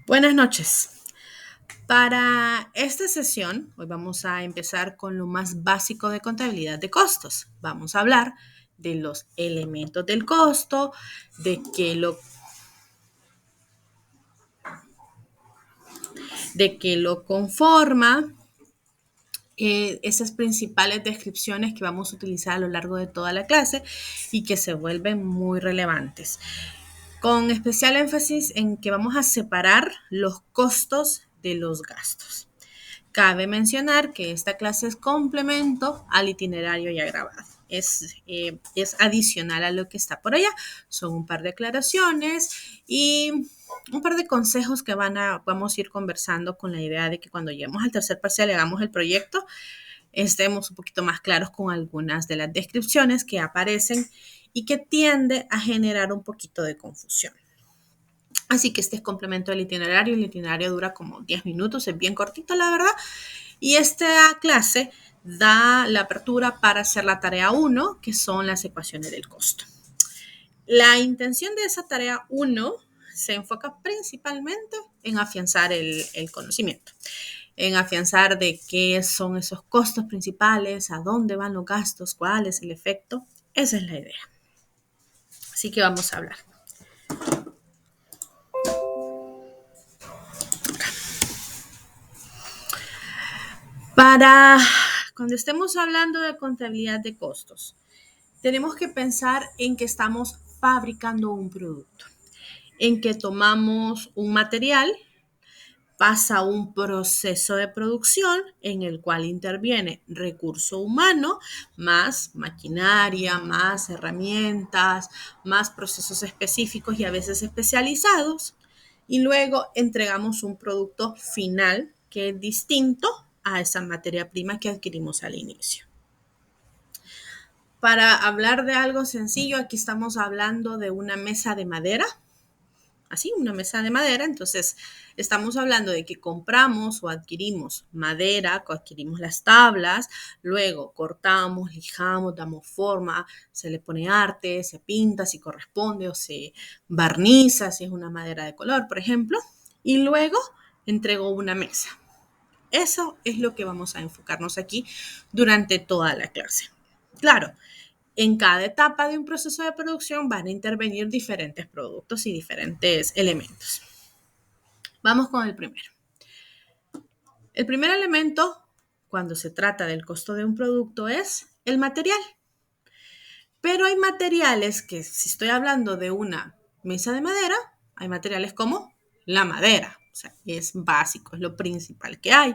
Buenas noches. Para esta sesión, hoy vamos a empezar con lo más básico de contabilidad de costos. Vamos a hablar de los elementos del costo, de qué lo conforma, esas principales descripciones que vamos a utilizar a lo largo de toda la clase y que se vuelven muy relevantes. Con especial énfasis en que vamos a separar los costos de los gastos. Cabe mencionar que esta clase es complemento al itinerario ya grabado. Es adicional a lo que está por allá. Son un par de aclaraciones y un par de consejos que vamos a ir conversando con la idea de que cuando lleguemos al tercer parcial y hagamos el proyecto, estemos un poquito más claros con algunas de las descripciones que aparecen y que tiende a generar un poquito de confusión. Así que este es complemento del itinerario. El itinerario dura como 10 minutos, es bien cortito, la verdad. Y esta clase da la apertura para hacer la tarea 1, que son las ecuaciones del costo. La intención de esa tarea 1 se enfoca principalmente en afianzar el conocimiento, en afianzar de qué son esos costos principales, a dónde van los gastos, cuál es el efecto. Esa es la idea. Así que vamos a hablar. Para cuando estemos hablando de contabilidad de costos, tenemos que pensar en que estamos fabricando un producto, en que tomamos un material, pasa un proceso de producción en el cual interviene recurso humano, más maquinaria, más herramientas, más procesos específicos y a veces especializados, y luego entregamos un producto final que es distinto a esa materia prima que adquirimos al inicio. Para hablar de algo sencillo, aquí estamos hablando de una mesa de madera, así, una mesa de madera. Entonces, estamos hablando de que compramos o adquirimos madera, adquirimos las tablas, luego cortamos, lijamos, damos forma, se le pone arte, se pinta si corresponde o se barniza si es una madera de color, por ejemplo, y luego entrego una mesa. Eso es lo que vamos a enfocarnos aquí durante toda la clase. Claro, en cada etapa de un proceso de producción van a intervenir diferentes productos y diferentes elementos. Vamos con el primero. El primer elemento, cuando se trata del costo de un producto, es el material. Pero hay materiales que, si estoy hablando de una mesa de madera, hay materiales como la madera. O sea, es básico, es lo principal que hay.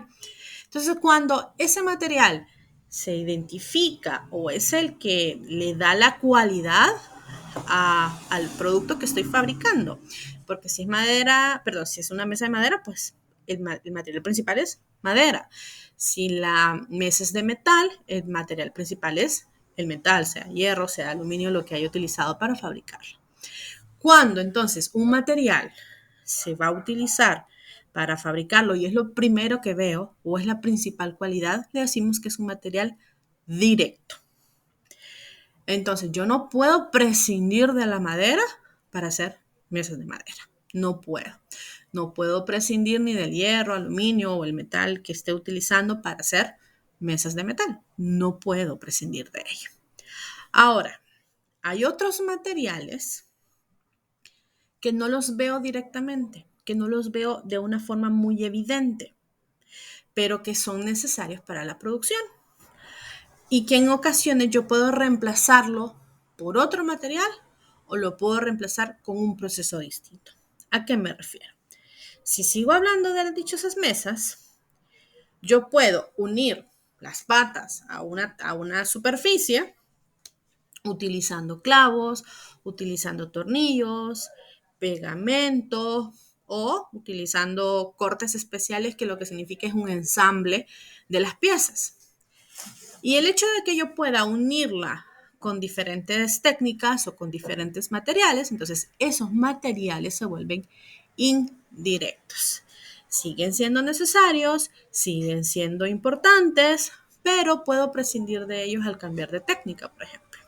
Entonces, cuando ese material se identifica o es el que le da la cualidad al producto que estoy fabricando. Porque si es madera, perdón, si es una mesa de madera, pues el material principal es madera. Si la mesa es de metal, el material principal es el metal, sea hierro, sea aluminio, lo que haya utilizado para fabricarlo. Cuando entonces un material se va a utilizar para fabricarlo y es lo primero que veo o es la principal cualidad, le decimos que es un material directo. Entonces, yo no puedo prescindir de la madera para hacer mesas de madera. No puedo. No puedo prescindir ni del hierro, aluminio o el metal que esté utilizando para hacer mesas de metal. No puedo prescindir de ello. Ahora, hay otros materiales que no los veo directamente, que no los veo de una forma muy evidente, pero que son necesarios para la producción y que en ocasiones yo puedo reemplazarlo por otro material o lo puedo reemplazar con un proceso distinto. ¿A qué me refiero? Si sigo hablando de las dichosas mesas, yo puedo unir las patas a una superficie utilizando clavos, utilizando tornillos, pegamento o utilizando cortes especiales que lo que significa es un ensamble de las piezas. Y el hecho de que yo pueda unirla con diferentes técnicas o con diferentes materiales, entonces esos materiales se vuelven indirectos. Siguen siendo necesarios, siguen siendo importantes, pero puedo prescindir de ellos al cambiar de técnica, por ejemplo.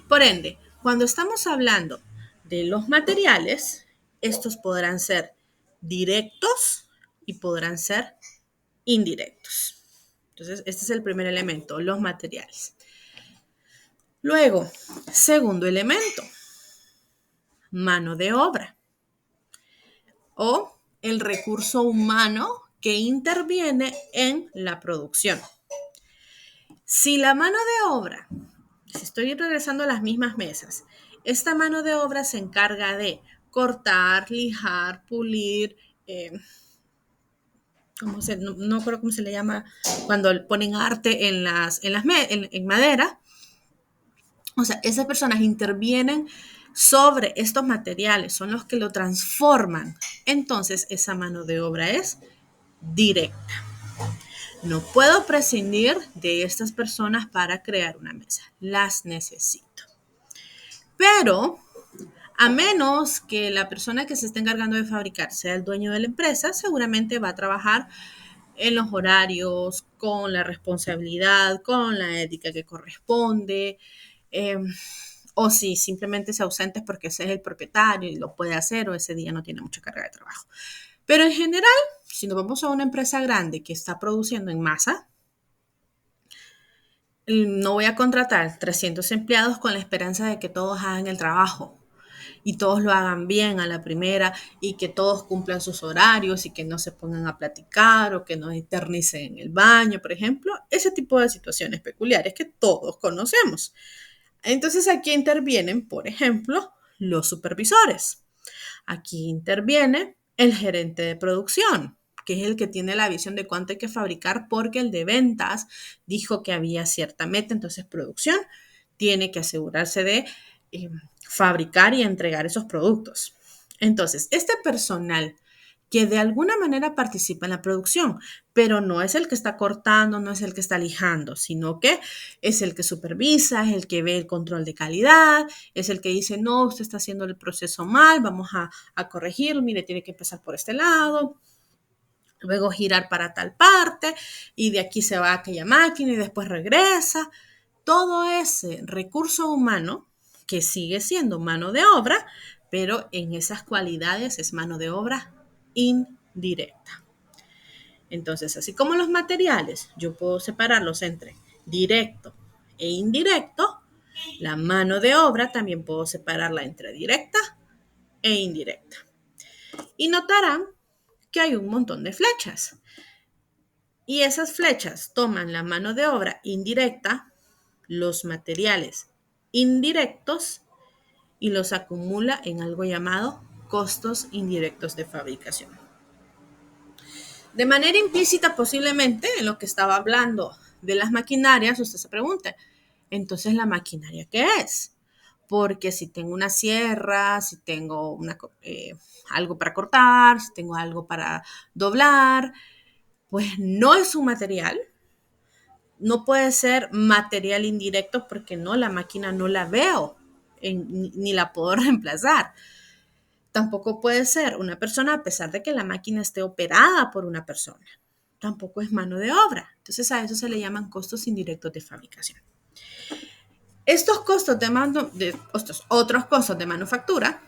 Por ende, cuando estamos hablando de los materiales, estos podrán ser directos y podrán ser indirectos. Entonces, este es el primer elemento, los materiales. Luego, segundo elemento, mano de obra o el recurso humano que interviene en la producción. Si la mano de obra, si estoy regresando a las mismas mesas, esta mano de obra se encarga de cortar, lijar, pulir, no creo cómo se le llama cuando ponen arte en madera. O sea, esas personas intervienen sobre estos materiales, son los que lo transforman. Entonces, esa mano de obra es directa. No puedo prescindir de estas personas para crear una mesa. Las necesito. Pero, a menos que la persona que se esté encargando de fabricar sea el dueño de la empresa, seguramente va a trabajar en los horarios, con la responsabilidad, con la ética que corresponde. O si simplemente se ausente porque ese es el propietario y lo puede hacer o ese día no tiene mucha carga de trabajo. Pero en general, si nos vamos a una empresa grande que está produciendo en masa, no voy a contratar 300 empleados con la esperanza de que todos hagan el trabajo y todos lo hagan bien a la primera y que todos cumplan sus horarios y que no se pongan a platicar o que no eternicen en el baño, por ejemplo. Ese tipo de situaciones peculiares que todos conocemos. Entonces aquí intervienen, por ejemplo, los supervisores. Aquí interviene el gerente de producción, que es el que tiene la visión de cuánto hay que fabricar porque el de ventas dijo que había cierta meta. Entonces producción tiene que asegurarse de fabricar y entregar esos productos. Entonces, este personal que de alguna manera participa en la producción, pero no es el que está cortando, no es el que está lijando, sino que es el que supervisa, es el que ve el control de calidad, es el que dice, no, usted está haciendo el proceso mal, vamos a corregirlo, mire, tiene que empezar por este lado, luego girar para tal parte, y de aquí se va a aquella máquina y después regresa. Todo ese recurso humano, que sigue siendo mano de obra, pero en esas cualidades es mano de obra indirecta. Entonces, así como los materiales, yo puedo separarlos entre directo e indirecto, la mano de obra también puedo separarla entre directa e indirecta. Y notarán que hay un montón de flechas. Y esas flechas toman la mano de obra indirecta, los materiales indirectos y los acumula en algo llamado costos indirectos de fabricación. De manera implícita, posiblemente, en lo que estaba hablando de las maquinarias, usted se pregunta, entonces, ¿la maquinaria qué es? Porque si tengo una sierra, si tengo algo para cortar, si tengo algo para doblar, pues no es un material. No puede ser material indirecto porque no, la máquina no la veo ni la puedo reemplazar. Tampoco puede ser una persona a pesar de que la máquina esté operada por una persona. Tampoco es mano de obra. Entonces a eso se le llaman costos indirectos de fabricación. Estos costos estos otros costos de manufactura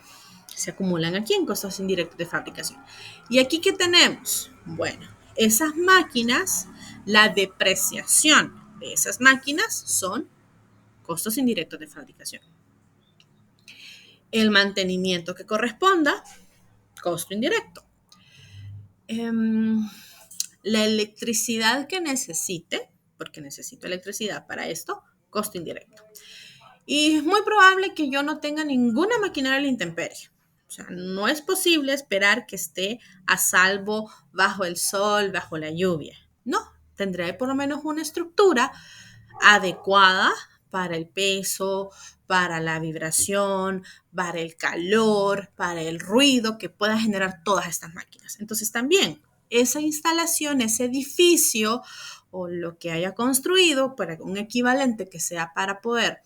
se acumulan aquí en costos indirectos de fabricación. ¿Y aquí qué tenemos? Bueno, esas máquinas, la depreciación de esas máquinas son costos indirectos de fabricación. El mantenimiento que corresponda, costo indirecto. La electricidad que necesite, porque necesito electricidad para esto, costo indirecto. Y es muy probable que yo no tenga ninguna maquinaria a la intemperie. O sea, no es posible esperar que esté a salvo bajo el sol, bajo la lluvia. No, tendré por lo menos una estructura adecuada para el peso, para la vibración, para el calor, para el ruido que pueda generar todas estas máquinas. Entonces también esa instalación, ese edificio o lo que haya construido para un equivalente que sea para poder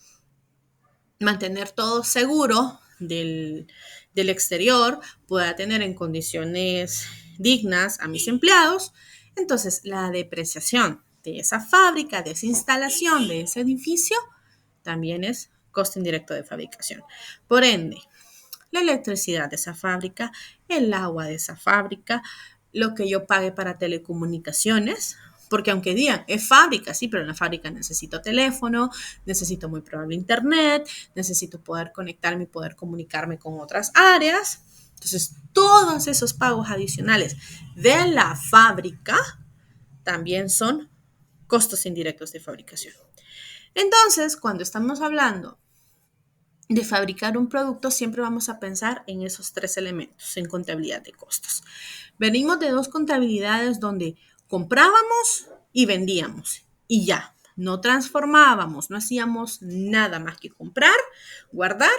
mantener todo seguro del exterior, pueda tener en condiciones dignas a mis empleados. Entonces, la depreciación de esa fábrica, de esa instalación, de ese edificio, también es costo indirecto de fabricación. Por ende, la electricidad de esa fábrica, el agua de esa fábrica, lo que yo pague para telecomunicaciones, porque aunque digan, es fábrica, sí, pero en la fábrica necesito teléfono, necesito muy probable internet, necesito poder conectarme y poder comunicarme con otras áreas. Entonces, todos esos pagos adicionales de la fábrica también son costos indirectos de fabricación. Entonces, cuando estamos hablando de fabricar un producto, siempre vamos a pensar en esos tres elementos en contabilidad de costos. Venimos de dos contabilidades donde comprábamos y vendíamos y ya, no transformábamos, no hacíamos nada más que comprar, guardar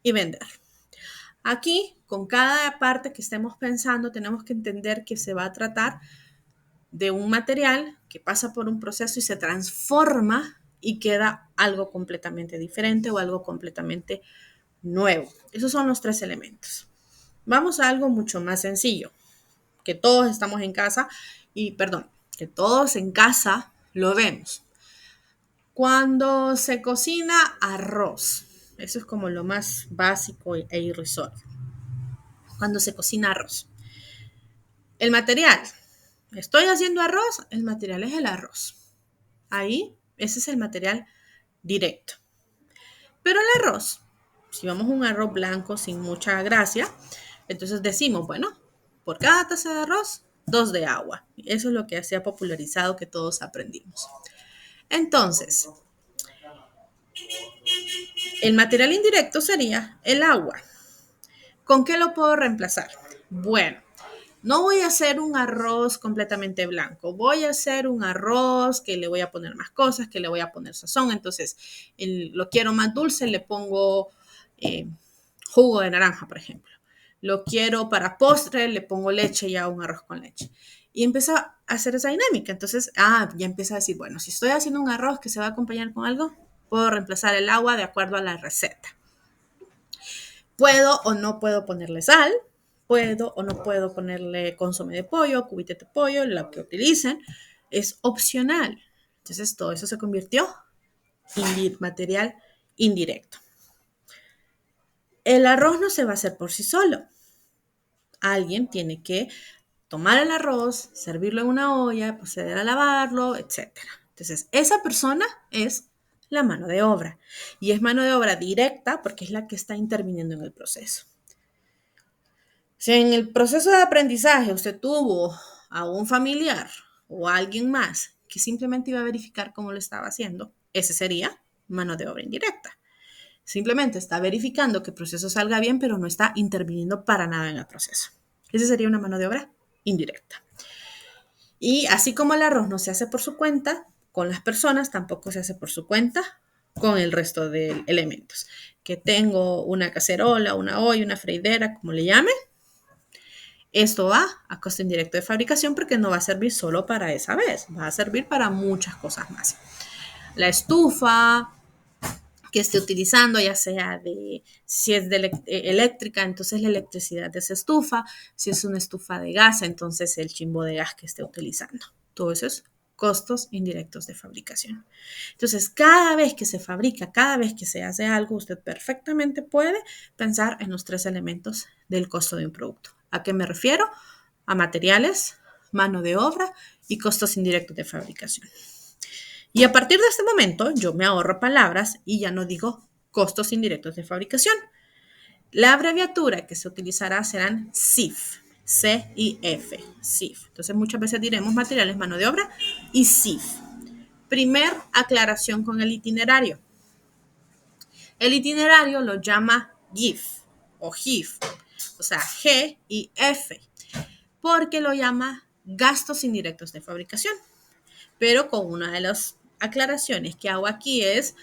y vender. Aquí, con cada parte que estemos pensando, tenemos que entender que se va a tratar de un material que pasa por un proceso y se transforma y queda algo completamente diferente o algo completamente nuevo. Esos son los tres elementos. Vamos a algo mucho más sencillo, que todos estamos en casa que todos en casa lo vemos. Cuando se cocina arroz, eso es como lo más básico e irrisorio. Cuando se cocina arroz, el material, estoy haciendo arroz, el material es el arroz. Ahí, ese es el material directo. Pero el arroz, si vamos a un arroz blanco sin mucha gracia, entonces decimos, bueno, por cada taza de arroz, 2 de agua. Eso es lo que se ha popularizado, que todos aprendimos. Entonces, el material indirecto sería el agua. ¿Con qué lo puedo reemplazar? Bueno, no voy a hacer un arroz completamente blanco. Voy a hacer un arroz que le voy a poner más cosas, que le voy a poner sazón. Entonces, lo quiero más dulce, le pongo jugo de naranja, por ejemplo. Lo quiero para postre, le pongo leche y hago un arroz con leche. Y empieza a hacer esa dinámica. Entonces, ya empieza a decir, bueno, si estoy haciendo un arroz que se va a acompañar con algo, puedo reemplazar el agua de acuerdo a la receta. Puedo o no puedo ponerle sal, puedo o no puedo ponerle consomé de pollo, cubito de pollo, lo que utilicen, es opcional. Entonces todo eso se convirtió en material indirecto. El arroz no se va a hacer por sí solo. Alguien tiene que tomar el arroz, servirlo en una olla, proceder a lavarlo, etc. Entonces, esa persona es la mano de obra. Y es mano de obra directa porque es la que está interviniendo en el proceso. Si en el proceso de aprendizaje usted tuvo a un familiar o a alguien más que simplemente iba a verificar cómo lo estaba haciendo, ese sería mano de obra indirecta. Simplemente está verificando que el proceso salga bien, pero no está interviniendo para nada en el proceso. Esa sería una mano de obra indirecta. Y así como el arroz no se hace por su cuenta, con las personas tampoco se hace por su cuenta con el resto de elementos. Que tengo una cacerola, una olla, una freidera, como le llame, esto va a costo indirecto de fabricación porque no va a servir solo para esa vez, va a servir para muchas cosas más. La estufa que esté utilizando, ya sea si es eléctrica, entonces la electricidad de esa estufa, si es una estufa de gas, entonces el chimbo de gas que esté utilizando. Todo eso es costos indirectos de fabricación. Entonces, cada vez que se fabrica, cada vez que se hace algo, usted perfectamente puede pensar en los tres elementos del costo de un producto. ¿A qué me refiero? A materiales, mano de obra y costos indirectos de fabricación. Y a partir de este momento, yo me ahorro palabras y ya no digo costos indirectos de fabricación. La abreviatura que se utilizará serán CIF, C-I-F, CIF. Entonces, muchas veces diremos materiales, mano de obra y CIF. Primer aclaración con el itinerario. El itinerario lo llama GIF o GIF, o sea, G y F, porque lo llama gastos indirectos de fabricación. Pero con una de las aclaraciones que hago aquí es,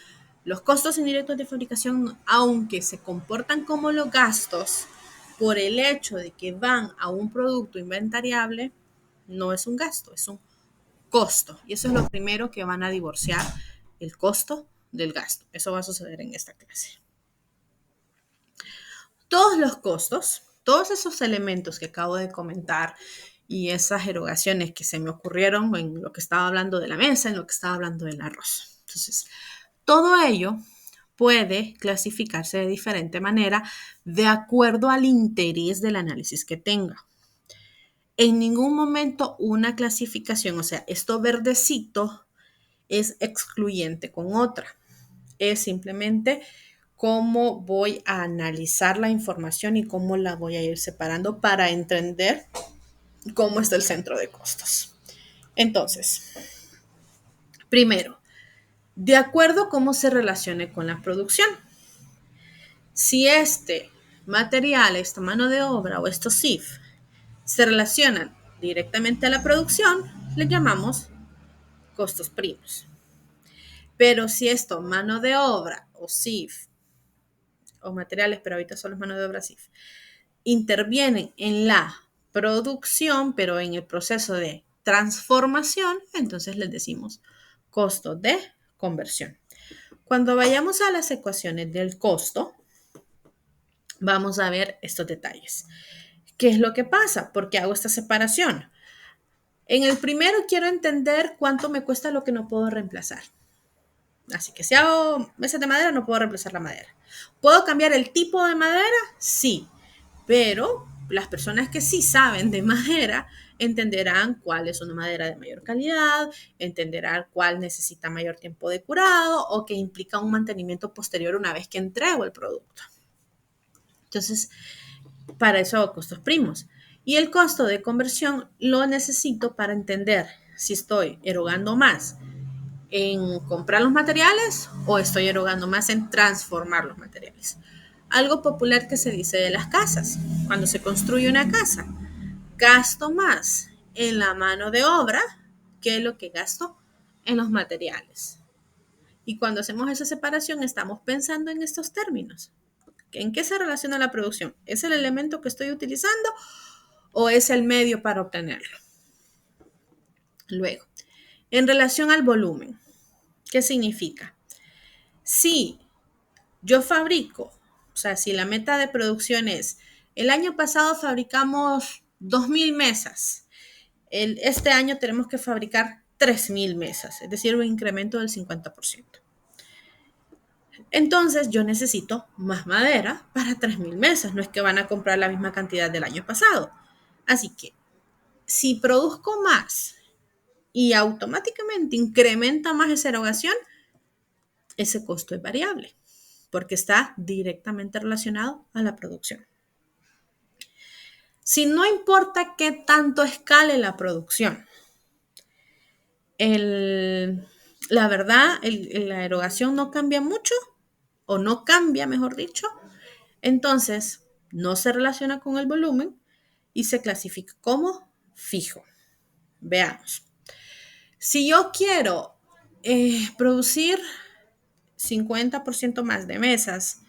los costos indirectos de fabricación, aunque se comportan como los gastos, por el hecho de que van a un producto inventariable, no es un gasto, es un costo. Y eso es lo primero que van a divorciar, el costo del gasto. Eso va a suceder en esta clase. Todos los costos, todos esos elementos que acabo de comentar y esas erogaciones que se me ocurrieron en lo que estaba hablando de la mesa, en lo que estaba hablando del arroz. Entonces, todo ello puede clasificarse de diferente manera de acuerdo al interés del análisis que tenga. En ningún momento una clasificación, o sea, esto verdecito es excluyente con otra. Es simplemente cómo voy a analizar la información y cómo la voy a ir separando para entender cómo está el centro de costos. Entonces, primero, de acuerdo a cómo se relacione con la producción. Si este material, esta mano de obra o estos SIF se relacionan directamente a la producción, le llamamos costos primos. Pero si esto, mano de obra o SIF, o materiales, pero ahorita solo es mano de obra SIF, intervienen en la producción, pero en el proceso de transformación, entonces les decimos costo de conversión. Cuando vayamos a las ecuaciones del costo, vamos a ver estos detalles. ¿Qué es lo que pasa? ¿Por qué hago esta separación? En el primero quiero entender cuánto me cuesta lo que no puedo reemplazar. Así que si hago mesas de madera, no puedo reemplazar la madera. ¿Puedo cambiar el tipo de madera? Sí, pero las personas que sí saben de madera entenderán cuál es una madera de mayor calidad, entenderán cuál necesita mayor tiempo de curado o que implica un mantenimiento posterior una vez que entrego el producto. Entonces, para eso hago costos primos. Y el costo de conversión lo necesito para entender si estoy erogando más en comprar los materiales o estoy erogando más en transformar los materiales. Algo popular que se dice de las casas. Cuando se construye una casa, gasto más en la mano de obra que lo que gasto en los materiales. Y cuando hacemos esa separación, estamos pensando en estos términos. ¿En qué se relaciona la producción? ¿Es el elemento que estoy utilizando o es el medio para obtenerlo? Luego, en relación al volumen, ¿qué significa? Si yo fabrico, o sea, si la meta de producción es, el año pasado fabricamos 2,000 mesas, este año tenemos que fabricar 3,000 mesas, es decir, un incremento del 50%. Entonces yo necesito más madera para 3,000 mesas, no es que van a comprar la misma cantidad del año pasado. Así que si produzco más y automáticamente incrementa más esa erogación, ese costo es variable porque está directamente relacionado a la producción. Si no importa qué tanto escale la producción, la verdad, la erogación no cambia mucho, o no cambia, mejor dicho, entonces no se relaciona con el volumen y se clasifica como fijo. Veamos. Si yo quiero producir 50% más de mesas,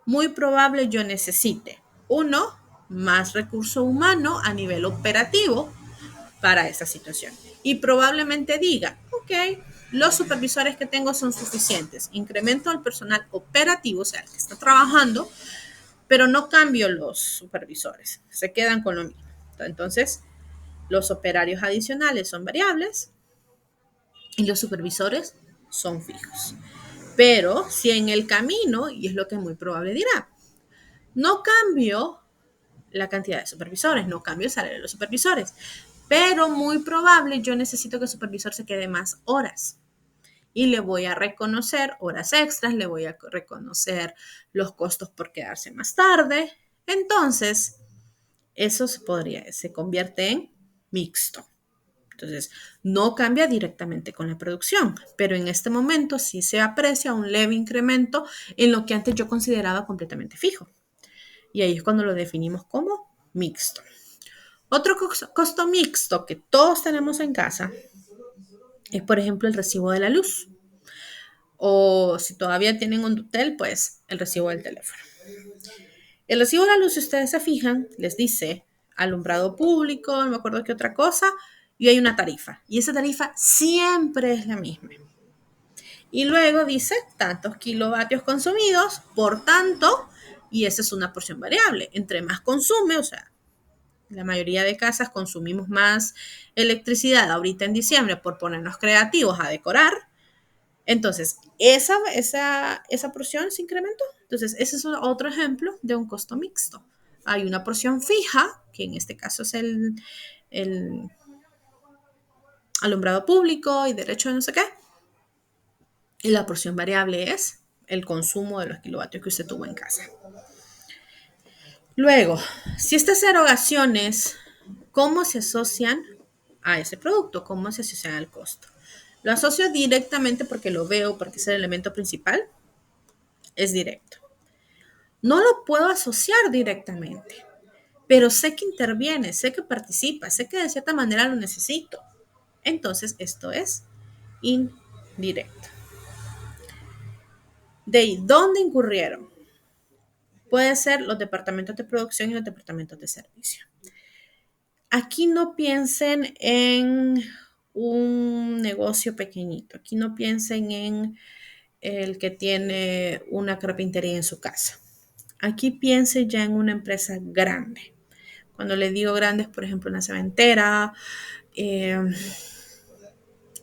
muy probable yo necesite, uno, más recurso humano a nivel operativo para esa situación. Y probablemente diga, ok, los supervisores que tengo son suficientes. Incremento al personal operativo, o sea, el que está trabajando, pero no cambio los supervisores. Se quedan con lo mismo. Entonces, los operarios adicionales son variables y los supervisores son fijos. Pero si en el camino, y es lo que muy probable dirá, no cambio la cantidad de supervisores, no cambio el salario de los supervisores, pero muy probable yo necesito que el supervisor se quede más horas y le voy a reconocer horas extras, le voy a reconocer los costos por quedarse más tarde. Entonces, eso se convierte en mixto. Entonces, no cambia directamente con la producción, pero en este momento sí se aprecia un leve incremento en lo que antes yo consideraba completamente fijo. Y ahí es cuando lo definimos como mixto. Otro costo mixto que todos tenemos en casa es, por ejemplo, el recibo de la luz. O si todavía tienen un Dutel, pues el recibo del teléfono. El recibo de la luz, si ustedes se fijan, les dice alumbrado público, no me acuerdo qué otra cosa, y hay una tarifa. Y esa tarifa siempre es la misma. Y luego dice tantos kilovatios consumidos, por tanto, y esa es una porción variable. Entre más consume, o sea, la mayoría de casas consumimos más electricidad ahorita en diciembre por ponernos creativos a decorar. Entonces, esa porción se incrementó. Entonces, ese es otro ejemplo de un costo mixto. Hay una porción fija, que en este caso es el alumbrado público y derecho de no sé qué, y la porción variable es el consumo de los kilovatios que usted tuvo en casa. Luego, si estas erogaciones, ¿cómo se asocian a ese producto? ¿Cómo se asocian al costo? Lo asocio directamente porque lo veo, porque es el elemento principal, es directo. No lo puedo asociar directamente, pero sé que interviene, sé que participa, sé que de cierta manera lo necesito. Entonces, esto es indirecto. De ahí, ¿dónde incurrieron? Puede ser los departamentos de producción y los departamentos de servicio. Aquí no piensen en un negocio pequeñito. Aquí no piensen en el que tiene una carpintería en su casa. Aquí piensen ya en una empresa grande. Cuando le digo grandes, por ejemplo, una cementera, eh,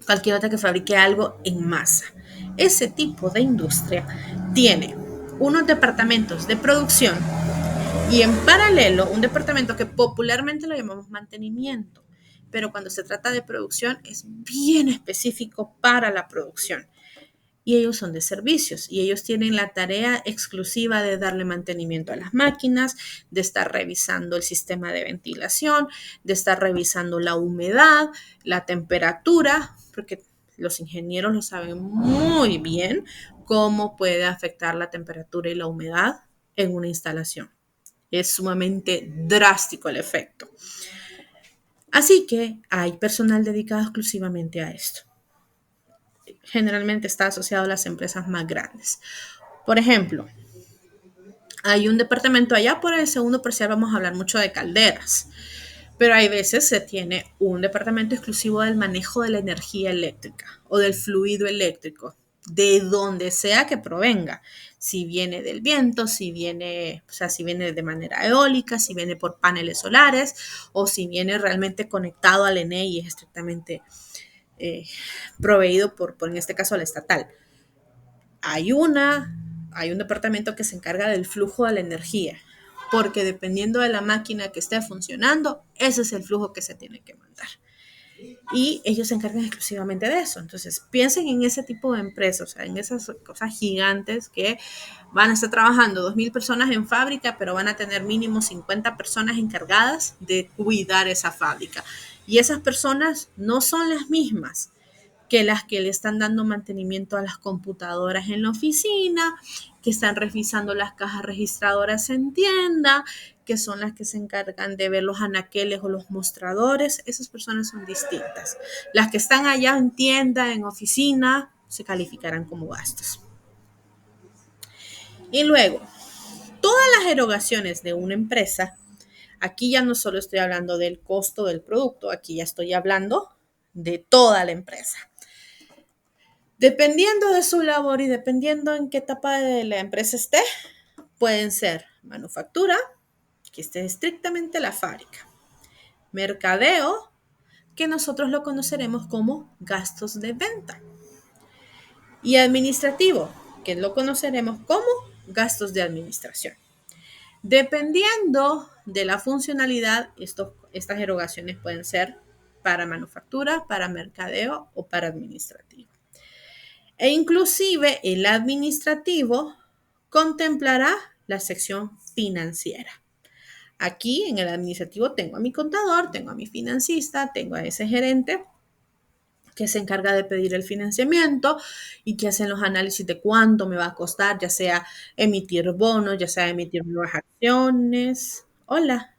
cualquier otra que fabrique algo en masa. Ese tipo de industria tiene unos departamentos de producción y en paralelo un departamento que popularmente lo llamamos mantenimiento, pero cuando se trata de producción es bien específico para la producción. Y ellos son de servicios y ellos tienen la tarea exclusiva de darle mantenimiento a las máquinas, de estar revisando el sistema de ventilación, de estar revisando la humedad, la temperatura, porque los ingenieros lo saben muy bien cómo puede afectar la temperatura y la humedad en una instalación. Es sumamente drástico el efecto. Así que hay personal dedicado exclusivamente a esto. Generalmente está asociado a las empresas más grandes. Por ejemplo, hay un departamento allá por el segundo parcial, vamos a hablar mucho de calderas, pero hay veces se tiene un departamento exclusivo del manejo de la energía eléctrica o del fluido eléctrico, de donde sea que provenga. Si viene del viento, si viene, o sea, si viene de manera eólica, si viene por paneles solares o si viene realmente conectado al ENE y es estrictamente eh, proveído por, en este caso, la estatal. Hay hay un departamento que se encarga del flujo de la energía, porque dependiendo de la máquina que esté funcionando, ese es el flujo que se tiene que mandar. Y ellos se encargan exclusivamente de eso. Entonces, piensen en ese tipo de empresas, o sea, en esas cosas gigantes que van a estar trabajando 2.000 personas en fábrica, pero van a tener mínimo 50 personas encargadas de cuidar esa fábrica. Y esas personas no son las mismas que las que le están dando mantenimiento a las computadoras en la oficina, que están revisando las cajas registradoras en tienda, que son las que se encargan de ver los anaqueles o los mostradores. Esas personas son distintas. Las que están allá en tienda, en oficina, se calificarán como gastos. Y luego, todas las erogaciones de una empresa, aquí ya no solo estoy hablando del costo del producto, aquí ya estoy hablando de toda la empresa. Dependiendo de su labor y dependiendo en qué etapa de la empresa esté, pueden ser manufactura, que esté estrictamente la fábrica, mercadeo, que nosotros lo conoceremos como gastos de venta, y administrativo, que lo conoceremos como gastos de administración. Dependiendo de la funcionalidad, estas erogaciones pueden ser para manufactura, para mercadeo o para administrativo. E inclusive el administrativo contemplará la sección financiera. Aquí en el administrativo tengo a mi contador, tengo a mi financista, tengo a ese gerente que se encarga de pedir el financiamiento y que hacen los análisis de cuánto me va a costar, ya sea emitir bonos, ya sea emitir nuevas acciones. Hola,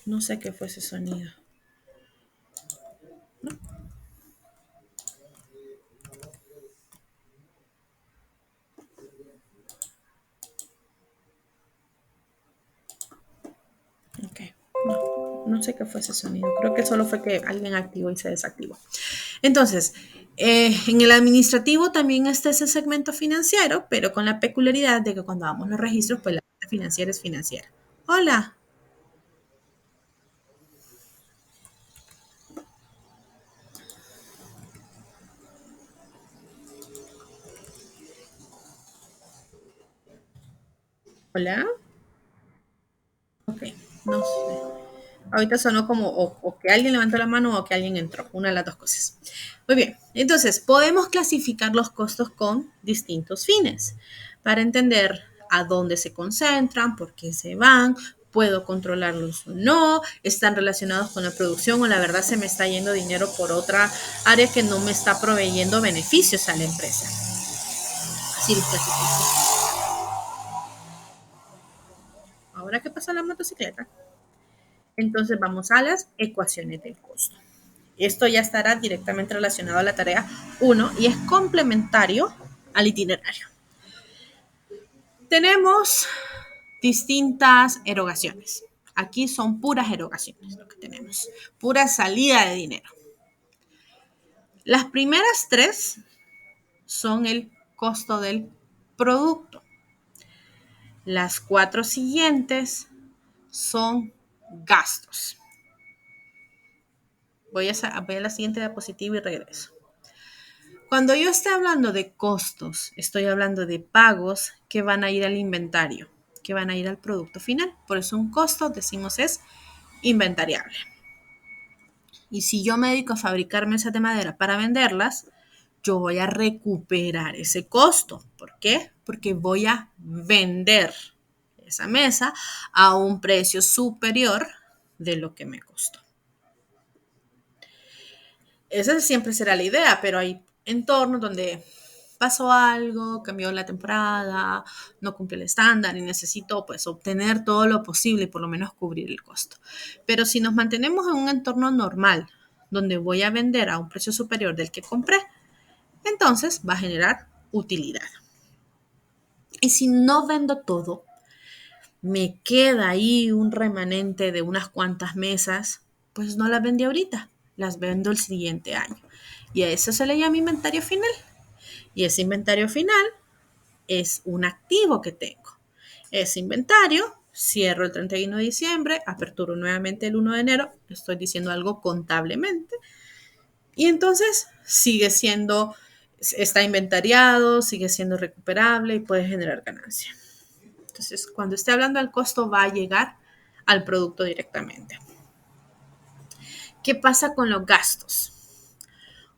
no sé qué fue ese sonido. Ok, no sé qué fue ese sonido. Creo que solo fue que alguien activó y se desactivó. Entonces, en el administrativo también está ese segmento financiero, pero con la peculiaridad de que cuando vamos a los registros, pues la parte financiera es financiera. Hola, Hola. Ok, no sé. Ahorita sonó como o que alguien levantó la mano o que alguien entró, una de las dos cosas. Muy bien, entonces podemos clasificar los costos con distintos fines para entender a dónde se concentran, por qué se van, puedo controlarlos o no, están relacionados con la producción o la verdad se me está yendo dinero por otra área que no me está proveyendo beneficios a la empresa. Así los clasifico. Ahora que pasa la motocicleta, entonces vamos a las ecuaciones del costo. Esto ya estará directamente relacionado a la tarea 1 y es complementario al itinerario. Tenemos distintas erogaciones. Aquí son puras erogaciones lo que tenemos, pura salida de dinero. Las primeras tres son el costo del producto. Las cuatro siguientes son gastos. Voy a la siguiente diapositiva y regreso. Cuando yo esté hablando de costos, estoy hablando de pagos que van a ir al inventario, que van a ir al producto final. Por eso un costo, decimos, es inventariable. Y si yo me dedico a fabricar mesas de madera para venderlas, yo voy a recuperar ese costo. ¿Por qué? Porque voy a vender esa mesa a un precio superior de lo que me costó. Esa siempre será la idea, pero hay entornos donde pasó algo, cambió la temporada, no cumple el estándar y necesito pues obtener todo lo posible y por lo menos cubrir el costo. Pero si nos mantenemos en un entorno normal, donde voy a vender a un precio superior del que compré, entonces va a generar utilidad. Y si no vendo todo, me queda ahí un remanente de unas cuantas mesas, pues no las vendí ahorita, las vendo el siguiente año. Y a eso se le llama inventario final. Y ese inventario final es un activo que tengo. Ese inventario, cierro el 31 de diciembre, aperturo nuevamente el 1 de enero, estoy diciendo algo contablemente, y entonces sigue siendo, está inventariado, sigue siendo recuperable y puede generar ganancia. Entonces, cuando esté hablando del costo, va a llegar al producto directamente. ¿Qué pasa con los gastos?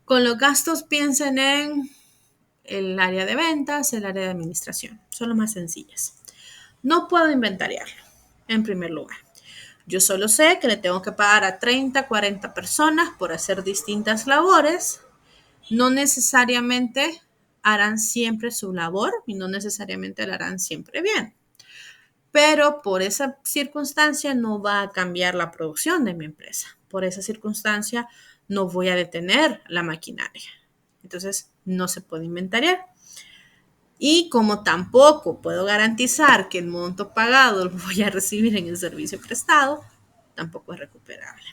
Con los gastos piensen en el área de ventas, el área de administración. Son las más sencillas. No puedo inventariarlo, en primer lugar. Yo solo sé que le tengo que pagar a 30, 40 personas por hacer distintas labores. No necesariamente harán siempre su labor y no necesariamente la harán siempre bien. Pero por esa circunstancia no va a cambiar la producción de mi empresa. Por esa circunstancia no voy a detener la maquinaria. Entonces no se puede inventariar. Y como tampoco puedo garantizar que el monto pagado lo voy a recibir en el servicio prestado, tampoco es recuperable,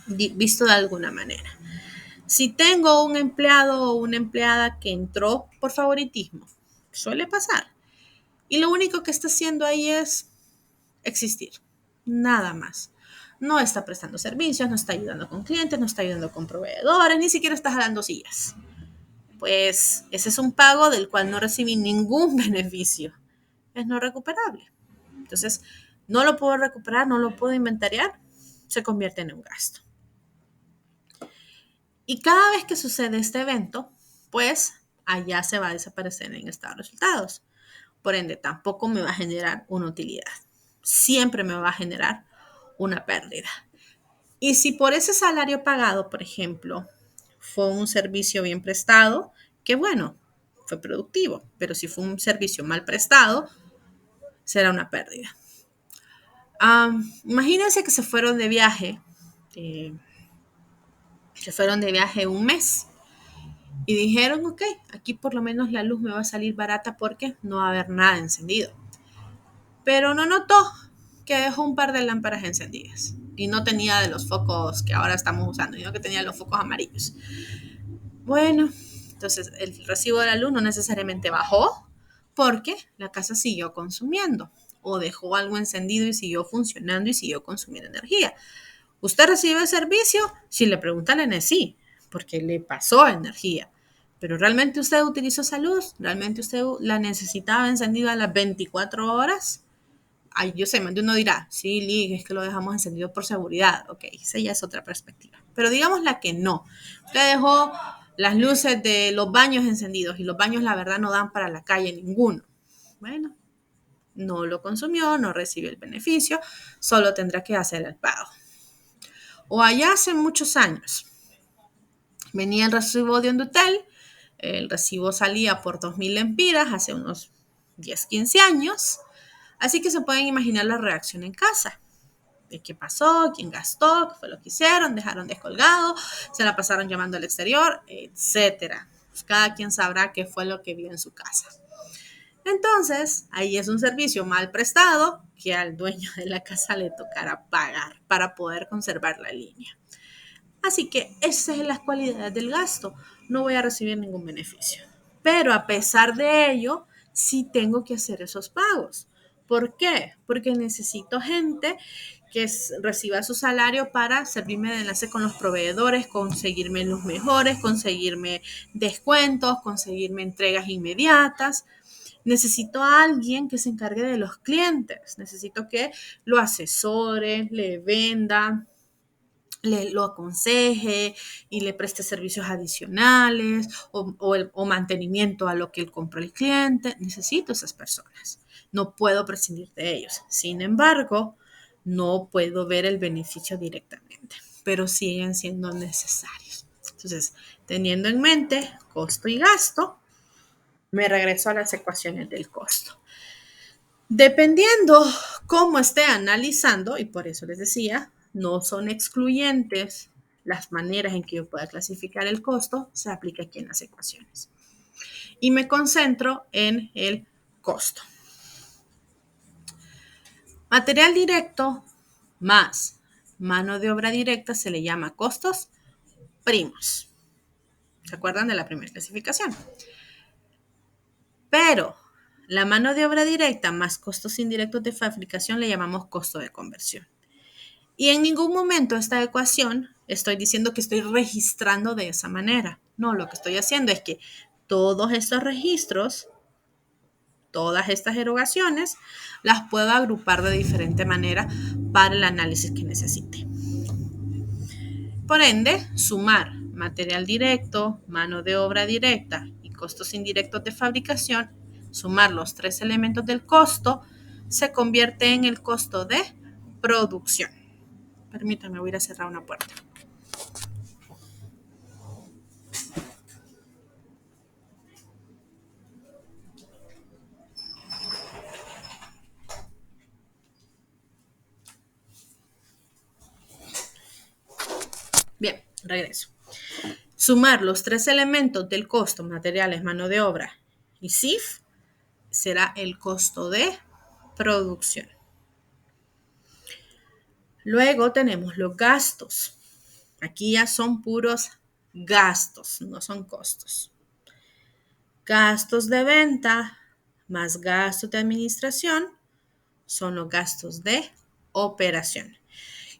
visto de alguna manera. Si tengo un empleado o una empleada que entró por favoritismo, suele pasar, y lo único que está haciendo ahí es existir, nada más. No está prestando servicios, no está ayudando con clientes, no está ayudando con proveedores, ni siquiera está jalando sillas. Pues ese es un pago del cual no recibí ningún beneficio. Es no recuperable. Entonces, no lo puedo recuperar, no lo puedo inventariar, se convierte en un gasto. Y cada vez que sucede este evento, pues allá se va a desaparecer en estado de resultados. Por ende, tampoco me va a generar una utilidad. Siempre me va a generar una pérdida. Y si por ese salario pagado, por ejemplo, fue un servicio bien prestado, que bueno, fue productivo, pero si fue un servicio mal prestado, será una pérdida. Imagínense que eh, se fueron de viaje un mes y dijeron, ok, aquí por lo menos la luz me va a salir barata porque no va a haber nada encendido. Pero no notó que dejó un par de lámparas encendidas y no tenía de los focos que ahora estamos usando, sino que tenía los focos amarillos. Bueno, entonces el recibo de la luz no necesariamente bajó porque la casa siguió consumiendo o dejó algo encendido y siguió funcionando y siguió consumiendo energía. ¿Usted recibe el servicio? Si le preguntan en el sí, porque le pasó energía. pero ¿realmente usted utilizó esa luz? ¿Realmente usted la necesitaba encendida a las 24 horas? Ay, yo sé, más de uno dirá, sí, Lig, es que lo dejamos encendido por seguridad. Ok, esa ya es otra perspectiva. Pero digamos la que no. Usted dejó las luces de los baños encendidos y los baños, la verdad, no dan para la calle ninguno. Bueno, no lo consumió, no recibió el beneficio, solo tendrá que hacer el pago. O allá hace muchos años, venía el recibo de Hondutel, el recibo salía por 2.000 lempiras hace unos 10, 15 años, así que se pueden imaginar la reacción en casa. De qué pasó, quién gastó, qué fue lo que hicieron, dejaron descolgado, se la pasaron llamando al exterior, etcétera. Pues cada quien sabrá qué fue lo que vio en su casa. Entonces, ahí es un servicio mal prestado que al dueño de la casa le tocará pagar para poder conservar la línea. Así que esas son las cualidades del gasto. No voy a recibir ningún beneficio. Pero a pesar de ello, sí tengo que hacer esos pagos. ¿Por qué? Porque necesito gente que reciba su salario para servirme de enlace con los proveedores, conseguirme los mejores, conseguirme descuentos, conseguirme entregas inmediatas. Necesito a alguien que se encargue de los clientes. Necesito que lo asesore, le venda, lo aconseje y le preste servicios adicionales o mantenimiento a lo que él compró el cliente. Necesito esas personas. No puedo prescindir de ellos. Sin embargo, no puedo ver el beneficio directamente, pero siguen siendo necesarios. Entonces, teniendo en mente costo y gasto, me regreso a las ecuaciones del costo. Dependiendo cómo esté analizando, y por eso les decía, no son excluyentes las maneras en que yo pueda clasificar el costo, se aplica aquí en las ecuaciones. Y me concentro en el costo. Material directo más mano de obra directa se le llama costos primos. ¿Se acuerdan de la primera clasificación? Pero la mano de obra directa más costos indirectos de fabricación le llamamos costo de conversión. Y en ningún momento esta ecuación estoy diciendo que estoy registrando de esa manera. No, lo que estoy haciendo es que todos estos registros, todas estas erogaciones, las puedo agrupar de diferente manera para el análisis que necesite. Por ende, sumar material directo, mano de obra directa y costos indirectos de fabricación, sumar los tres elementos del costo, se convierte en el costo de producción. Permítanme, voy a ir a cerrar una puerta. Bien, regreso. Sumar los tres elementos del costo, materiales, mano de obra y CIF, será el costo de producción. Luego tenemos los gastos. Aquí ya son puros gastos, no son costos. Gastos de venta más gastos de administración son los gastos de operación.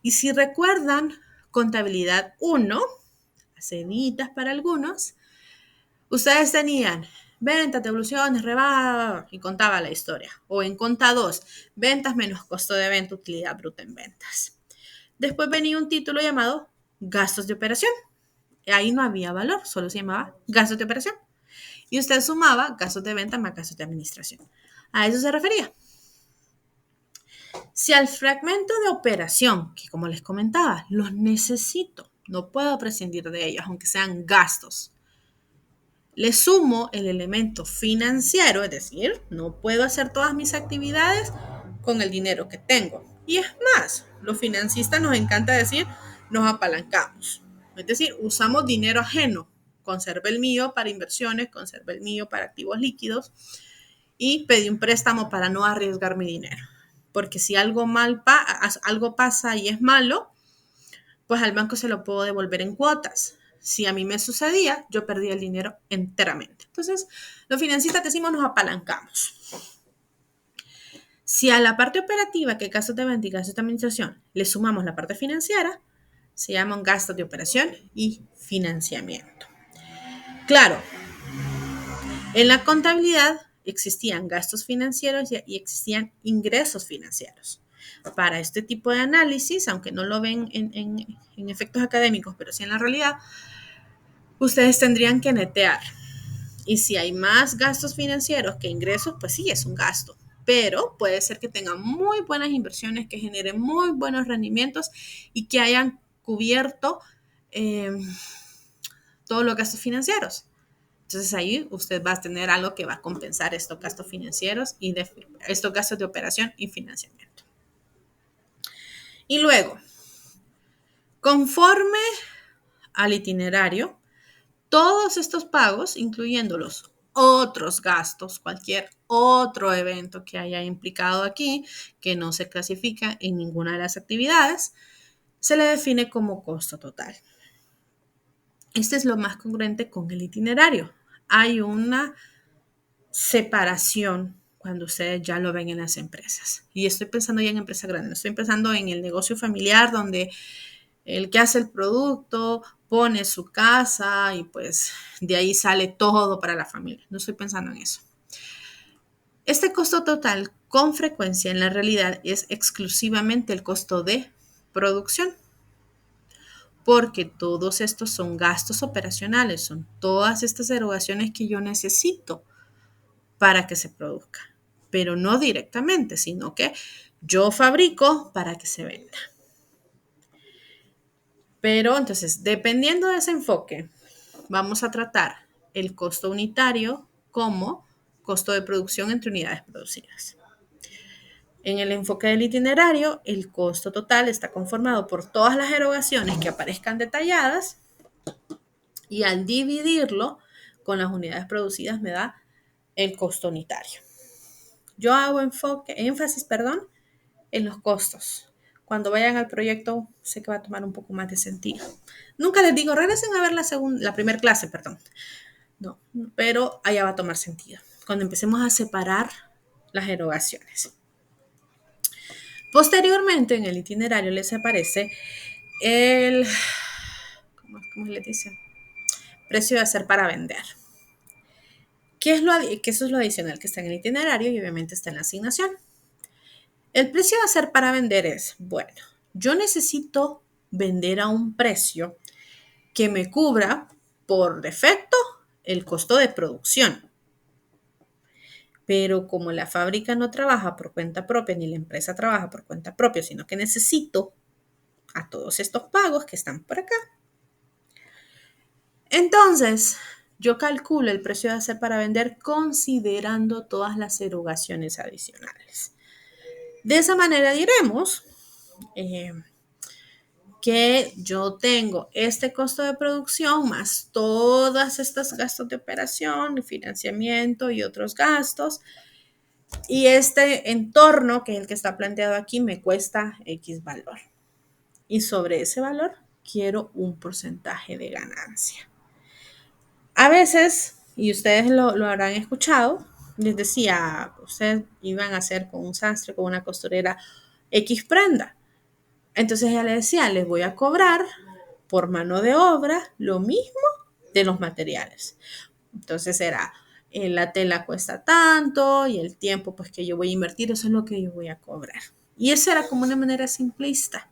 Y si recuerdan, contabilidad 1, cenitas para algunos, ustedes tenían ventas, devoluciones, rebajas y contaba la historia. O en conta 2, ventas menos costo de venta, utilidad bruta en ventas. Después venía un título llamado gastos de operación. Ahí no había valor, solo se llamaba gastos de operación. Y usted sumaba gastos de venta más gastos de administración. A eso se refería. Si al fragmento de operación, que como les comentaba, los necesito, no puedo prescindir de ellos, aunque sean gastos, le sumo el elemento financiero, es decir, no puedo hacer todas mis actividades con el dinero que tengo. Y es más, los financistas nos encanta decir, nos apalancamos. Es decir, usamos dinero ajeno. Conservo el mío para inversiones, conservo el mío para activos líquidos y pedí un préstamo para no arriesgar mi dinero. Porque si algo pasa y es malo, pues al banco se lo puedo devolver en cuotas. Si a mí me sucedía, yo perdía el dinero enteramente. Entonces, los financistas decimos nos apalancamos. Si a la parte operativa, que es gastos de venta y gastos de administración, le sumamos la parte financiera, se llaman gastos de operación y financiamiento. Claro, En la contabilidad existían gastos financieros y existían ingresos financieros. Para este tipo de análisis, aunque no lo ven en efectos académicos, pero sí en la realidad, ustedes tendrían que netear. Y si hay más gastos financieros que ingresos, pues sí, es un gasto. Pero puede ser que tengan muy buenas inversiones, que generen muy buenos rendimientos y que hayan cubierto eh, todos los gastos financieros. Entonces ahí usted va a tener algo que va a compensar estos gastos financieros y estos gastos de operación y financiamiento. Y luego, conforme al itinerario, todos estos pagos, incluyendo los otros gastos, cualquier otro evento que haya implicado aquí, que no se clasifica en ninguna de las actividades, se le define como costo total. Este es lo más congruente con el itinerario. Hay una separación cuando ustedes ya lo ven en las empresas. Y estoy pensando ya en empresas grandes, estoy pensando en el negocio familiar donde el que hace el producto pone su casa y pues de ahí sale todo para la familia. No estoy pensando en eso. Este costo total con frecuencia en la realidad es exclusivamente el costo de producción, porque todos estos son gastos operacionales, son todas estas erogaciones que yo necesito para que se produzca, pero no directamente, sino que yo fabrico para que se venda. Pero entonces, dependiendo de ese enfoque, vamos a tratar el costo unitario como costo de producción entre unidades producidas. En el enfoque del itinerario, el costo total está conformado por todas las erogaciones que aparezcan detalladas y al dividirlo con las unidades producidas me da el costo unitario. Yo hago énfasis, en los costos. Cuando vayan al proyecto, sé que va a tomar un poco más de sentido. Nunca les digo, regresen a ver la primera clase, No, pero allá va a tomar sentido. Cuando empecemos a separar las erogaciones. Posteriormente, en el itinerario les aparece el, ¿cómo le dice? Precio de hacer para vender. Que eso es lo adicional que está en el itinerario y obviamente está en la asignación. El precio de hacer para vender es, bueno, yo necesito vender a un precio que me cubra por defecto el costo de producción. Pero como la fábrica no trabaja por cuenta propia, ni la empresa trabaja por cuenta propia, sino que necesito a todos estos pagos que están por acá. Entonces, yo calculo el precio de hacer para vender considerando todas las erogaciones adicionales. De esa manera diremos que yo tengo este costo de producción más todas estas gastos de operación, financiamiento y otros gastos. Y este entorno, que es el que está planteado aquí, me cuesta X valor. Y sobre ese valor quiero un porcentaje de ganancia. A veces, y ustedes lo habrán escuchado, les decía, ustedes iban a hacer con un sastre, con una costurera, X prenda. Entonces ella le decía, les voy a cobrar por mano de obra lo mismo de los materiales. Entonces era, la tela cuesta tanto y el tiempo pues que yo voy a invertir, eso es lo que yo voy a cobrar. Y eso era como una manera simplista,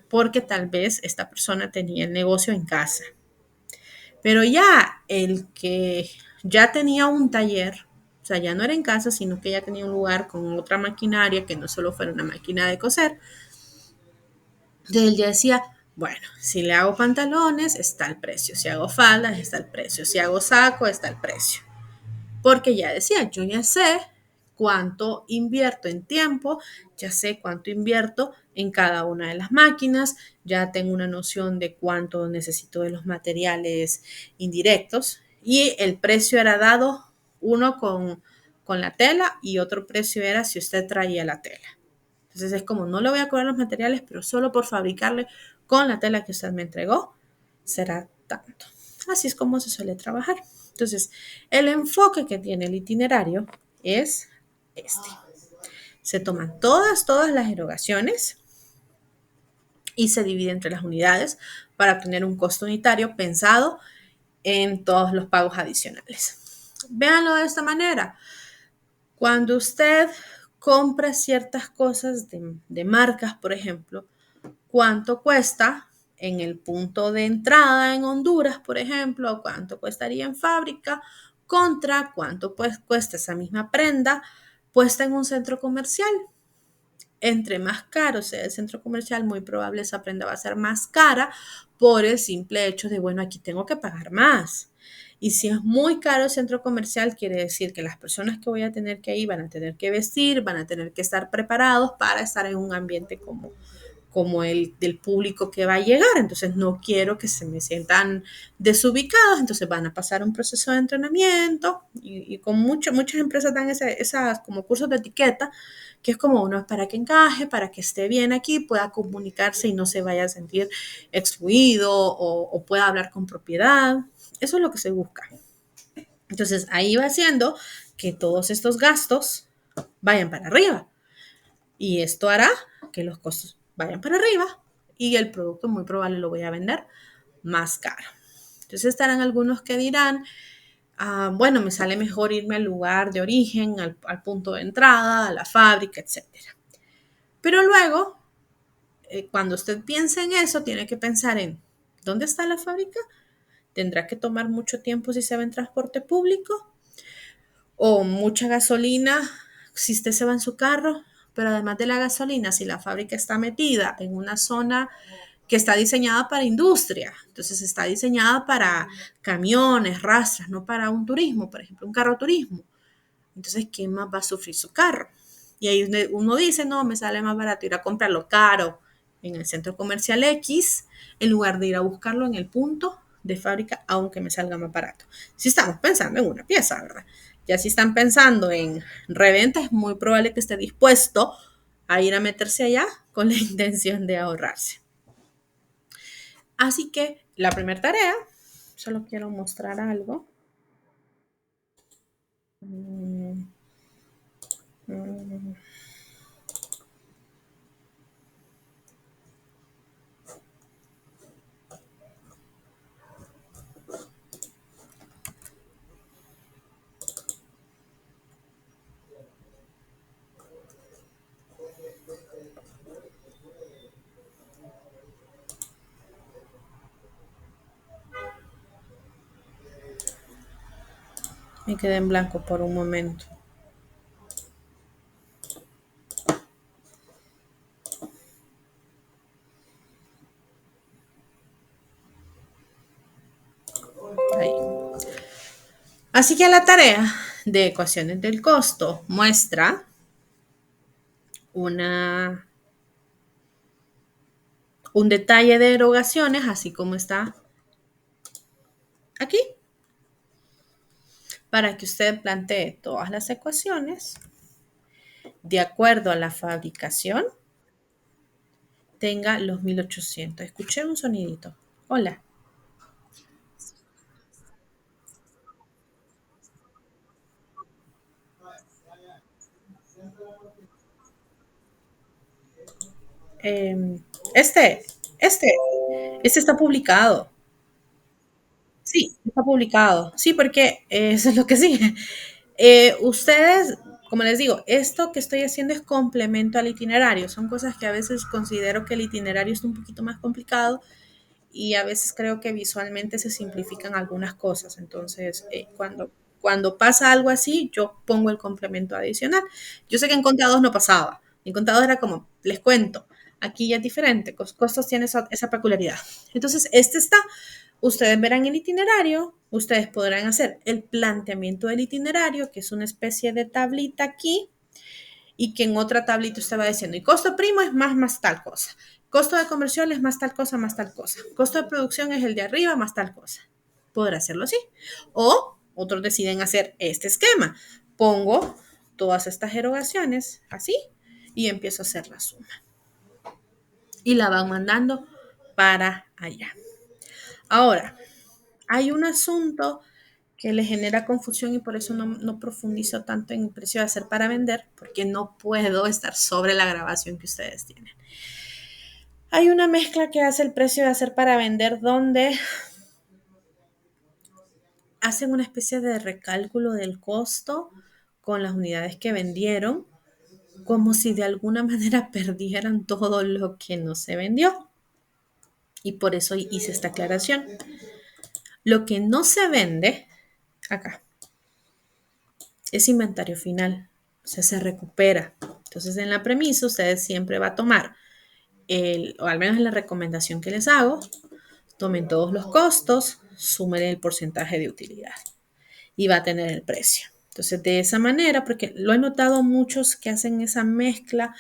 porque tal vez esta persona tenía el negocio en casa. Pero ya el que ya tenía un taller, o sea, ya no era en casa, sino que ya tenía un lugar con otra maquinaria, que no solo fuera una máquina de coser. Entonces él ya decía, bueno, si le hago pantalones, está el precio. Si hago faldas, está el precio. Si hago saco, está el precio. Porque ya decía, yo ya sé cuánto invierto en tiempo, ya sé cuánto invierto en cada una de las máquinas, ya tengo una noción de cuánto necesito de los materiales indirectos y el precio era dado uno con la tela y otro precio era si usted traía la tela. Entonces es como, no le voy a cobrar los materiales, pero solo por fabricarle con la tela que usted me entregó será tanto. Así es como se suele trabajar. Entonces, el enfoque que tiene el itinerario es este. Se toman todas las erogaciones y se divide entre las unidades para obtener un costo unitario pensado en todos los pagos adicionales. véanlo de esta manera. Cuando usted compra ciertas cosas de marcas, por ejemplo, ¿cuánto cuesta en el punto de entrada en Honduras, por ejemplo? ¿Cuánto costaría en fábrica? Contra cuánto pues cuesta esa misma prenda puesta en un centro comercial. Entre más caro sea el centro comercial, muy probable esa prenda va a ser más cara por el simple hecho de, bueno, aquí tengo que pagar más. Y si es muy caro el centro comercial, quiere decir que las personas que voy a tener que ir van a tener que vestir, van a tener que estar preparados para estar en un ambiente como el del público que va a llegar. Entonces no quiero que se me sientan desubicados, entonces van a pasar un proceso de entrenamiento y con muchas empresas dan esas como cursos de etiqueta, que es como uno para que encaje, para que esté bien aquí, pueda comunicarse y no se vaya a sentir excluido o pueda hablar con propiedad. Eso es lo que se busca. Entonces ahí va haciendo que todos estos gastos vayan para arriba. Y esto hará que los costos vayan para arriba y el producto muy probable lo voy a vender más caro. Entonces estarán algunos que dirán, bueno, me sale mejor irme al lugar de origen, al punto de entrada, a la fábrica, etcétera. Pero luego, cuando usted piensa en eso, tiene que pensar en, ¿dónde está la fábrica? ¿Tendrá que tomar mucho tiempo si se va en transporte público? ¿O mucha gasolina si usted se va en su carro? Pero además de la gasolina, si la fábrica está metida en una zona que está diseñada para industria, entonces está diseñada para camiones, rastras, no para un turismo, por ejemplo, un carro turismo. Entonces, ¿qué más va a sufrir su carro? Y ahí uno dice, no, me sale más barato ir a comprarlo caro en el centro comercial X en lugar de ir a buscarlo en el punto de fábrica, aunque me salga más barato. Si estamos pensando en una pieza, ¿verdad? Ya si están pensando en reventa, es muy probable que esté dispuesto a ir a meterse allá con la intención de ahorrarse. Así que la primera tarea, solo quiero mostrar algo. Mm, mm. Me quedé en blanco por un momento. Ahí. Así que la tarea de ecuaciones del costo muestra una, un detalle de erogaciones, así como está aquí, para que usted plantee todas las ecuaciones de acuerdo a la fabricación, tenga los 1800. Escuché un sonidito. Hola. Eh, este, este, este está publicado. Sí, está publicado. Sí, porque eso es lo que sigue. Ustedes, como les digo, esto que estoy haciendo es complemento al itinerario. Son cosas que a veces considero que el itinerario es un poquito más complicado y a veces creo que visualmente se simplifican algunas cosas. Entonces, cuando pasa algo así, yo pongo el complemento adicional. Yo sé que en contados no pasaba. En contados era como, les cuento, aquí ya es diferente. Costos tiene esa peculiaridad. Entonces, este está. Ustedes verán el itinerario, ustedes podrán hacer el planteamiento del itinerario, que es una especie de tablita aquí, y que en otra tablita usted va diciendo, y costo primo es más tal cosa, costo de conversión es más tal cosa, más tal cosa, costo de producción es el de arriba, más tal cosa. Podrá hacerlo así. O otros deciden hacer este esquema. Pongo todas estas erogaciones así y empiezo a hacer la suma. Y la van mandando para allá. Ahora, hay un asunto que le genera confusión y por eso no profundizo tanto en el precio de hacer para vender, porque no puedo estar sobre la grabación que ustedes tienen. Hay una mezcla que hace el precio de hacer para vender donde hacen una especie de recálculo del costo con las unidades que vendieron, como si de alguna manera perdieran todo lo que no se vendió. Y por eso hice esta aclaración. Lo que no se vende acá es inventario final, o sea, se recupera. Entonces, en la premisa, ustedes siempre va a tomar o al menos en la recomendación que les hago, tomen todos los costos, sumen el porcentaje de utilidad y va a tener el precio. Entonces, de esa manera, porque lo he notado muchos que hacen esa mezcla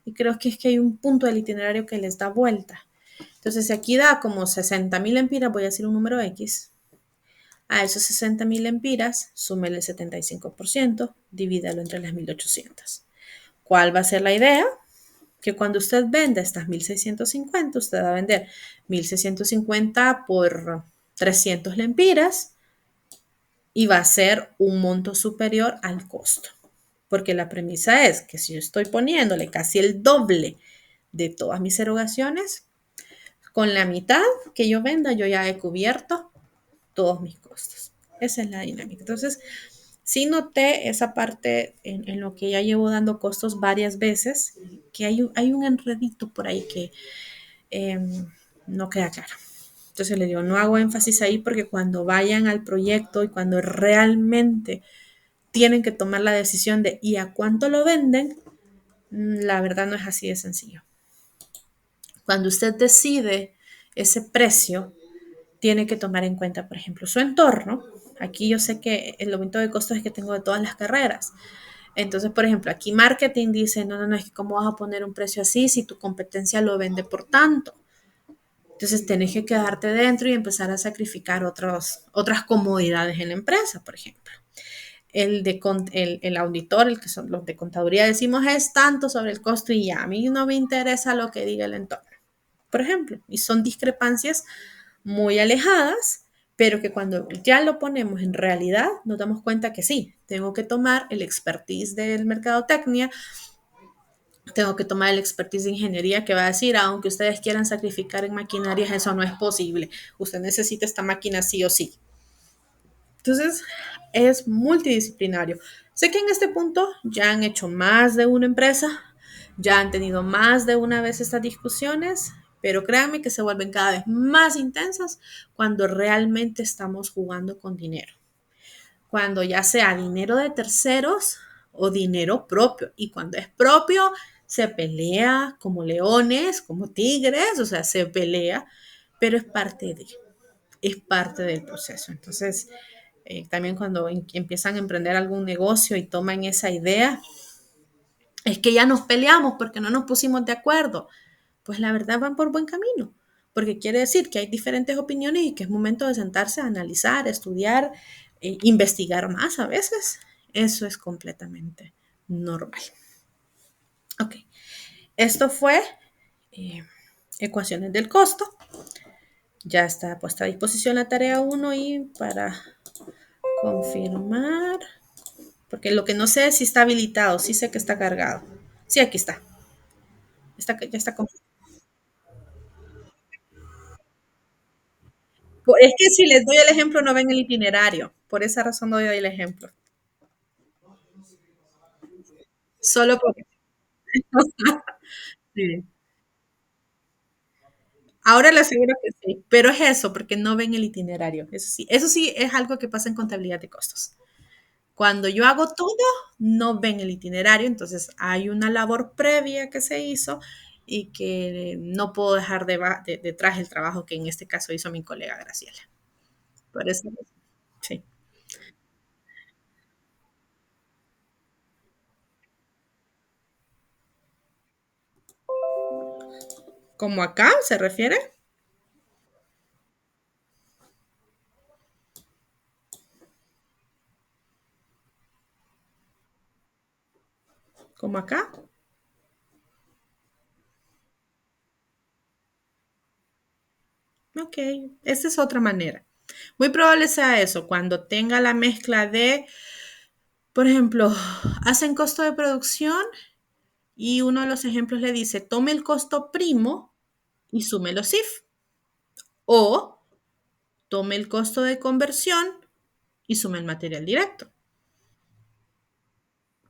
y creo que es que hay un punto del itinerario que les da vuelta. Entonces, si aquí da como 60.000 empiras, voy a decir un número X. A esos 60.000 empiras, súmele el 75%, divídalo entre las 1.800. ¿Cuál va a ser la idea? Que cuando usted venda estas 1.650, usted va a vender 1.650 por 300 lempiras y va a ser un monto superior al costo. Porque la premisa es que si yo estoy poniéndole casi el doble de todas mis erogaciones, con la mitad que yo venda, yo ya he cubierto todos mis costos. Esa es la dinámica. Entonces, sí noté esa parte en lo que ya llevo dando costos varias veces, que hay un enredito por ahí que eh, no queda claro. Entonces le digo, no hago énfasis ahí porque cuando vayan al proyecto y cuando realmente tienen que tomar la decisión de ¿y a cuánto lo venden? La verdad no es así de sencillo. Cuando usted decide ese precio, tiene que tomar en cuenta, por ejemplo, su entorno. Aquí yo sé que el aumento de costos es que tengo de todas las carreras. Entonces, por ejemplo, aquí marketing dice, no, no, no, es que cómo vas a poner un precio así si tu competencia lo vende por tanto. Entonces, tenés que quedarte dentro y empezar a sacrificar otras comodidades en la empresa, por ejemplo. El auditor, el que son los de contaduría, decimos es tanto sobre el costo y ya, a mí no me interesa lo que diga el entorno, por ejemplo, y son discrepancias muy alejadas, pero que cuando ya lo ponemos en realidad, nos damos cuenta que sí, tengo que tomar el expertise del mercadotecnia, tengo que tomar el expertise de ingeniería que va a decir, aunque ustedes quieran sacrificar en maquinarias, eso no es posible. Usted necesita esta máquina sí o sí. Entonces, es multidisciplinario. Sé que en este punto ya han hecho más de una empresa, ya han tenido más de una vez estas discusiones, pero créanme que se vuelven cada vez más intensas cuando realmente estamos jugando con dinero. Cuando ya sea dinero de terceros o dinero propio. Y cuando es propio, se pelea como leones, como tigres, o sea, se pelea, pero es parte del proceso. Entonces, también cuando empiezan a emprender algún negocio y toman esa idea, es que ya nos peleamos porque no nos pusimos de acuerdo. Pues la verdad van por buen camino, porque quiere decir que hay diferentes opiniones y que es momento de sentarse a analizar, estudiar, investigar más a veces. Eso es completamente normal. Ok, esto fue eh, ecuaciones del costo. Ya está puesta a disposición la tarea 1 y para confirmar, porque lo que no sé es si está habilitado, sí sé que está cargado. Sí, aquí está. Ya está confirmado. Es que si les doy el ejemplo no ven el itinerario. Por esa razón doy el ejemplo. Solo porque sí. Ahora le aseguro que sí, pero es eso, porque no ven el itinerario. Eso sí es algo que pasa en contabilidad de costos. Cuando yo hago todo, no ven el itinerario, entonces hay una labor previa que se hizo y que no puedo dejar detrás el trabajo que en este caso hizo mi colega Graciela. Por eso, sí. ¿Como acá se refiere? ¿Como acá? Ok, esa es otra manera. Muy probable sea eso, cuando tenga la mezcla de, por ejemplo, hacen costo de producción y uno de los ejemplos le dice, tome el costo primo y sume los IF. O tome el costo de conversión y suma el material directo.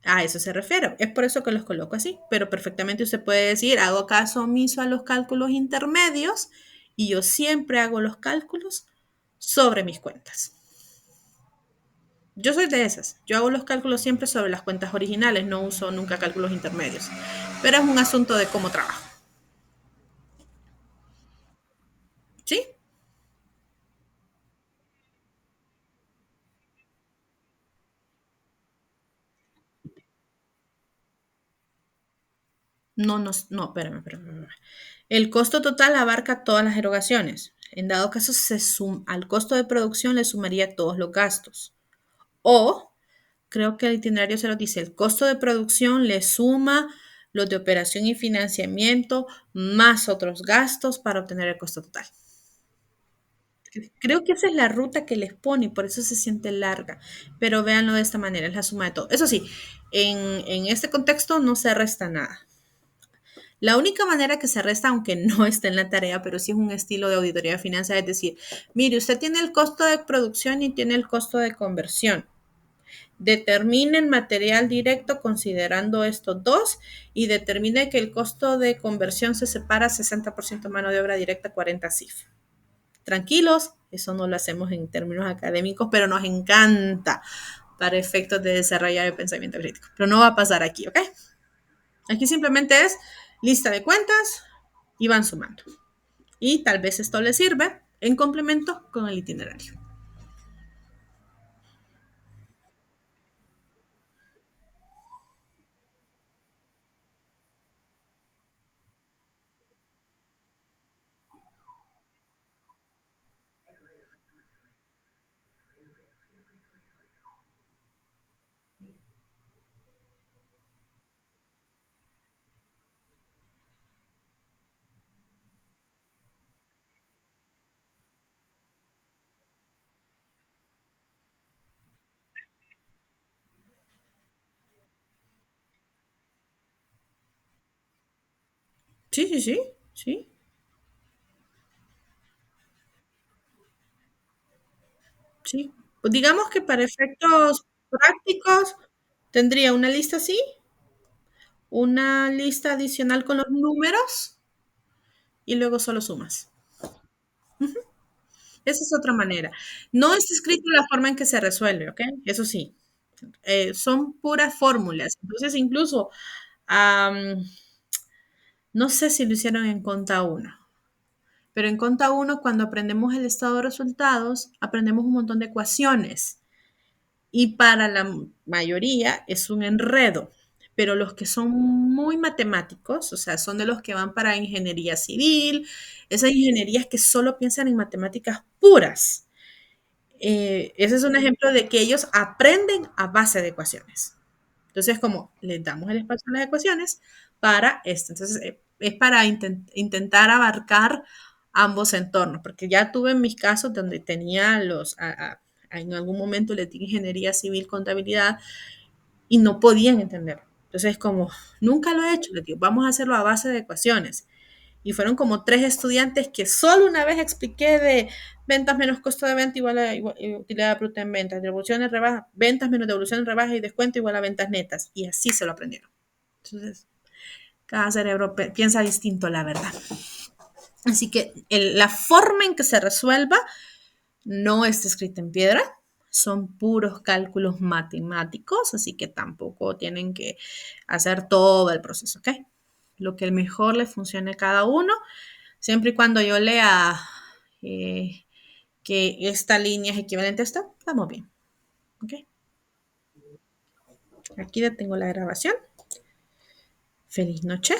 A eso se refiere. Es por eso que los coloco así. Pero perfectamente usted puede decir, hago caso omiso a los cálculos intermedios y yo siempre hago los cálculos sobre mis cuentas. Yo soy de esas. Yo hago los cálculos siempre sobre las cuentas originales. No uso nunca cálculos intermedios. Pero es un asunto de cómo trabajo. ¿Sí? No, no, no, espérame. El costo total abarca todas las erogaciones. En dado caso, al costo de producción le sumaría todos los gastos. O, creo que el itinerario se lo dice, el costo de producción le suma los de operación y financiamiento más otros gastos para obtener el costo total. Creo que esa es la ruta que les pone y por eso se siente larga. Pero véanlo de esta manera, es la suma de todo. Eso sí, en este contexto no se resta nada. La única manera que se resta, aunque no está en la tarea, pero sí es un estilo de auditoría de finanzas, es decir, mire, usted tiene el costo de producción y tiene el costo de conversión. Determine el material directo considerando estos dos y determine que el costo de conversión se separa 60% mano de obra directa, 40 CIF. Tranquilos, eso no lo hacemos en términos académicos, pero nos encanta para efectos de desarrollar el pensamiento crítico. Pero no va a pasar aquí, ¿ok? Aquí simplemente es lista de cuentas y van sumando. Y tal vez esto les sirve en complemento con el itinerario. Sí, sí, sí, sí, sí. Pues digamos que para efectos prácticos tendría una lista así, una lista adicional con los números y luego solo sumas. Esa es otra manera. No está escrito la forma en que se resuelve, ¿ok? Eso sí, son puras fórmulas. Entonces, incluso, am, no sé si lo hicieron en Conta uno, pero en Conta uno cuando aprendemos el estado de resultados, aprendemos un montón de ecuaciones. Y para la mayoría es un enredo, pero los que son muy matemáticos, o sea, son de los que van para ingeniería civil, esas ingenierías que solo piensan en matemáticas puras. Ese es un ejemplo de que ellos aprenden a base de ecuaciones. Entonces, como les damos el espacio a las ecuaciones para esto. Entonces, es para intentar abarcar ambos entornos, porque ya tuve en mis casos donde tenía en algún momento les di ingeniería civil, contabilidad, y no podían entenderlo. Entonces, como nunca lo he hecho, les digo, vamos a hacerlo a base de ecuaciones. Y fueron como tres estudiantes que solo una vez expliqué de ventas menos costo de venta igual a utilidad bruta en ventas, devoluciones, rebajas, ventas menos devoluciones, rebajas y descuento igual a ventas netas. Y así se lo aprendieron. Entonces, cada cerebro piensa distinto, la verdad. Así que la forma en que se resuelva no está escrita en piedra, son puros cálculos matemáticos, así que tampoco tienen que hacer todo el proceso, ¿ok? Lo que mejor le funcione a cada uno, siempre y cuando yo lea eh, que esta línea es equivalente a esta, estamos bien, ¿ok? Aquí detengo la grabación. Feliz noche.